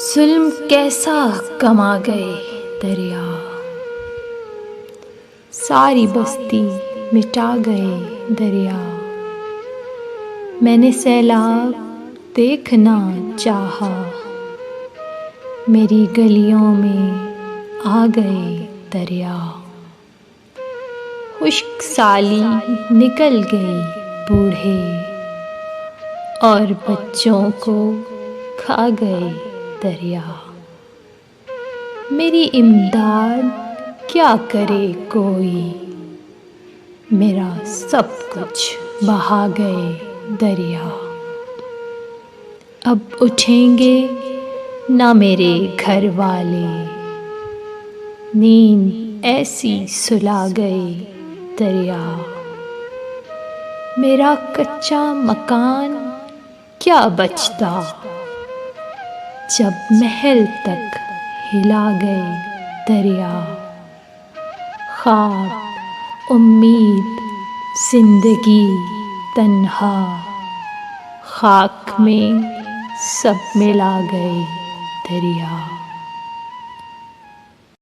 जुल्म कैसा कमा गए दरिया, सारी बस्ती मिटा गए दरिया। मैंने सैलाब देखना चाहा, मेरी गलियों में आ गए दरिया। खुश्क साली निकल गई बूढ़े, और बच्चों को खा गए दरिया। मेरी इमदाद क्या करे कोई, मेरा सब कुछ बहा गए दरिया। अब उठेंगे ना मेरे घर वाले, नींद ऐसी सुला गए दरिया। मेरा कच्चा मकान क्या बचता, जब महल तक हिला गए दरिया। ख्वाब, उम्मीद, जिंदगी, तन्हा, खाक में सब मिला गए दरिया।